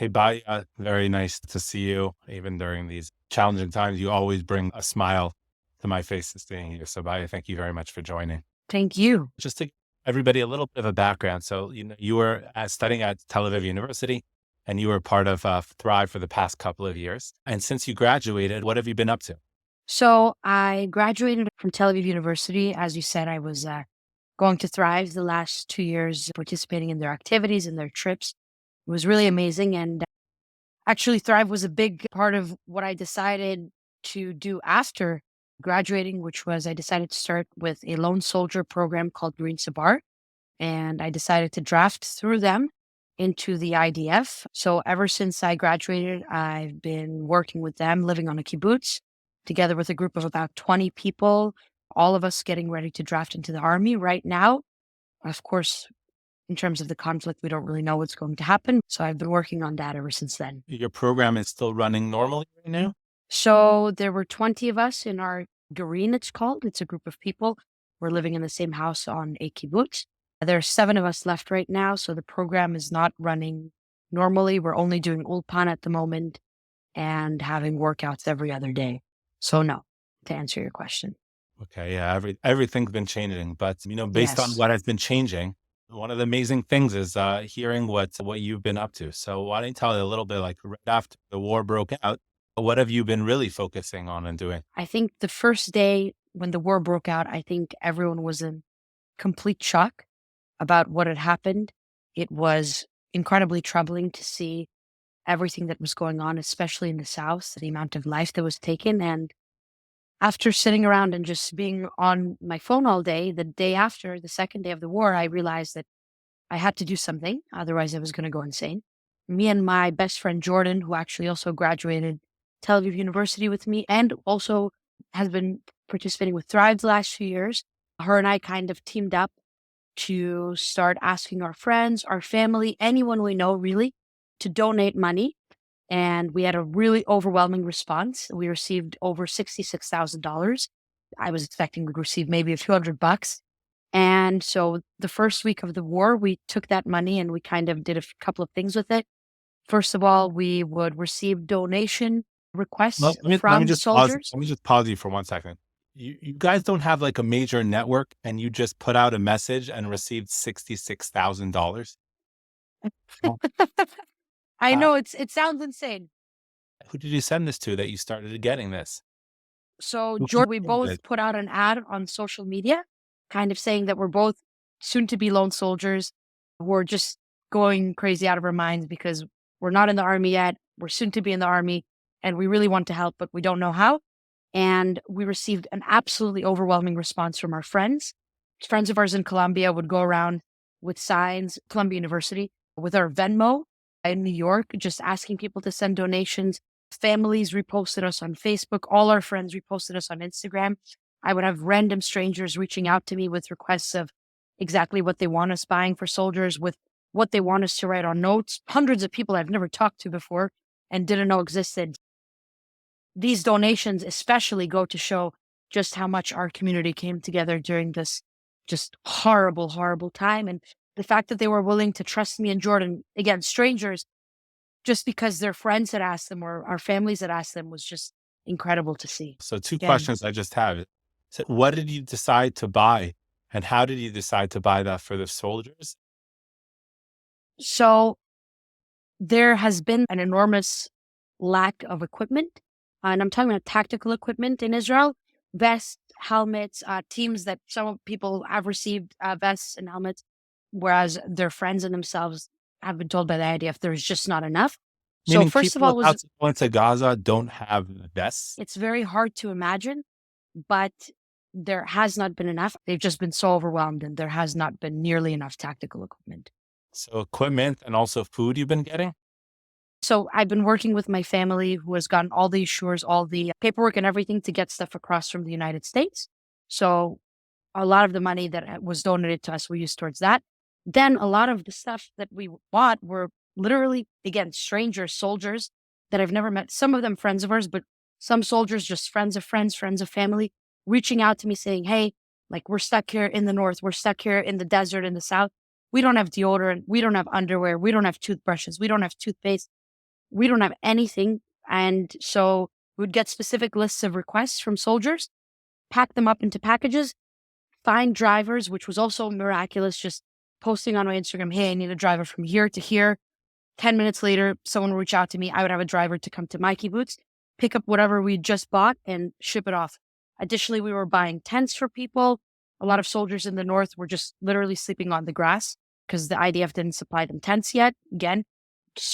Hey, Batya, very nice to see you. Even during these challenging times, you always bring a smile to my face seeing you. So, Batya, thank you very much for joining. Thank you. Just to give everybody a little bit of a background. So, you were studying at Tel Aviv University and you were part of Thrive for the past couple of years. And since you graduated, what have you been up to? So I graduated from Tel Aviv University. As you said, I was going to Thrive the last 2 years, participating in their activities and their trips. It was really amazing. And actually, Thrive was a big part of what I decided to do after graduating, which was I decided to start with a lone soldier program called Green Sabar. And I decided to draft through them into the IDF. So ever since I graduated, I've been working with them, living on a kibbutz, together with a group of about 20 people, all of us getting ready to draft into the army right now. Of course, in terms of the conflict, we don't really know what's going to happen. So I've been working on that ever since then. Your program is still running normally right now? So there were 20 of us in our Gareen, it's called. It's a group of people. We're living in the same house on a kibbutz. There are 7 of us left right now, so the program is not running normally. We're only doing ulpan at the moment and having workouts every other day. So no, to answer your question. Okay, yeah, everything's been changing, but based on Yes. what has been changing, one of the amazing things is hearing what you've been up to. So why don't you tell me a little bit, like right after the war broke out, what have you been really focusing on and doing? I think the first day when the war broke out, I think everyone was in complete shock about what had happened. It was incredibly troubling to see everything that was going on, especially in the South, the amount of life that was taken. And after sitting around and just being on my phone all day, the day after, the second day of the war, I realized that I had to do something. Otherwise, I was going to go insane. Me and my best friend, Jordan, who actually also graduated Tel Aviv University with me and also has been participating with Thrive the last few years, her and I kind of teamed up to start asking our friends, our family, anyone we know really, to donate money. And we had a really overwhelming response. We received over $66,000. I was expecting we'd receive maybe a few $100. And so the first week of the war, we took that money and we kind of did a couple of things with it. First of all, we would receive donation Well, requests let me from just pause. soldiers. Let me just pause you for 1 second. You guys don't have like a major network, and you just put out a message and received $66,000. I Uh, know it sounds insane. who did you send this to that you started getting this? So Who George, we contributed? both put out an ad on social media, kind of saying that we're both soon to be lone soldiers. We're just going crazy out of our minds because we're not in the army yet. We're soon to be in the army and we really want to help, but we don't know how. And we received an absolutely overwhelming response from our friends. Friends of ours in Colombia would go around with signs, Columbia University, with our Venmo in New York, just asking people to send donations. Families reposted us on Facebook. All our friends reposted us on Instagram. I would have random strangers reaching out to me with requests of exactly what they want us buying for soldiers, with what they want us to write on notes. Hundreds of people I've never talked to before and didn't know existed. These donations especially go to show just how much our community came together during this just horrible, horrible time. And the fact that they were willing to trust me and Jordan, again, strangers, just because their friends had asked them or our families had asked them was just incredible to see. So, two Again, questions I just have. So, what did you decide to buy, and how did you decide to buy that for the soldiers? so there has been an enormous lack of equipment. And I'm talking about tactical equipment in Israel, vests, helmets, teams that some people have received vests and helmets, whereas their friends and themselves have been told by the IDF there's just not enough. So Meaning, first of people all, about to go into Gaza don't have vests. it's very hard to imagine, but there has not been enough. They've just been so overwhelmed and there has not been nearly enough tactical equipment. So, equipment and also food you've been getting. So I've been working with my family who has gotten all the assures, all the paperwork and everything to get stuff across from the United States. So a lot of the money that was donated to us, we used towards that. Then a lot of the stuff that we bought were literally, again, strangers, soldiers that I've never met. Some of them friends of ours, but some soldiers, just friends of friends, friends of family, reaching out to me saying, hey, like we're stuck here in the north, we're stuck here in the desert in the south. We don't have deodorant, we don't have underwear, we don't have toothbrushes, we don't have toothpaste. We don't have anything. And so we'd get specific lists of requests from soldiers, pack them up into packages, find drivers, which was also miraculous, just posting on my Instagram, hey, I need a driver from here to here. 10 minutes later, someone would reach out to me. I would have a driver to come to my kibbutz, pick up whatever we just bought and ship it off. Additionally, we were buying tents for people. A lot of soldiers in the north were just literally sleeping on the grass because the IDF didn't supply them tents yet. Again,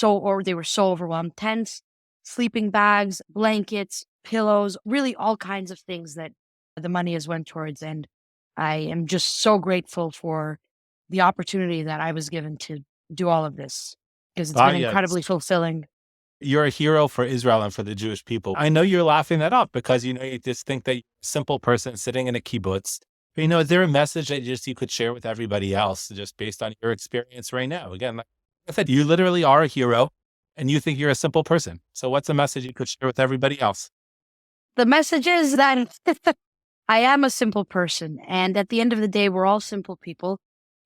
or they were so overwhelmed. Tents, sleeping bags, blankets, pillows, really all kinds of things that the money has went towards. And I am just so grateful for the opportunity that I was given to do all of this because it's been Batya, incredibly fulfilling. you're a hero for Israel and for the Jewish people. I know you're laughing that off because, you just think that you're a simple person sitting in a kibbutz. But, is there a message that you could share with everybody else just based on your experience right now? Again, like I said, you literally are a hero and you think you're a simple person. So what's a message you could share with everybody else? The message is that I am a simple person. And at the end of the day, we're all simple people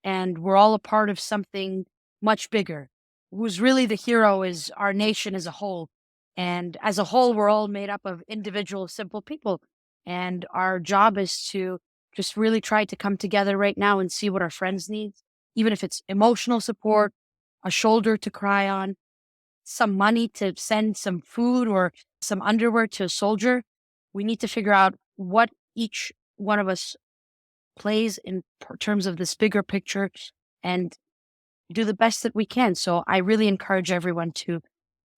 and we're all a part of something much bigger. Who's really the hero is our nation as a whole. And as a whole, we're all made up of individual, simple people. And our job is to just really try to come together right now and see what our friends need, even if it's emotional support, a shoulder to cry on, some money to send some food or some underwear to a soldier. We need to figure out what each one of us plays in terms of this bigger picture and do the best that we can. So I really encourage everyone to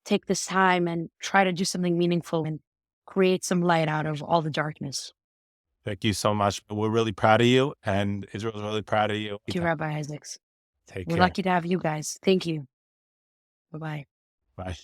take this time and try to do something meaningful and create some light out of all the darkness. Thank you so much. We're really proud of you and Israel's really proud of you. Thank you, Rabbi Isaacs. Take We're care. lucky to have you guys. Thank you. Bye bye. Bye.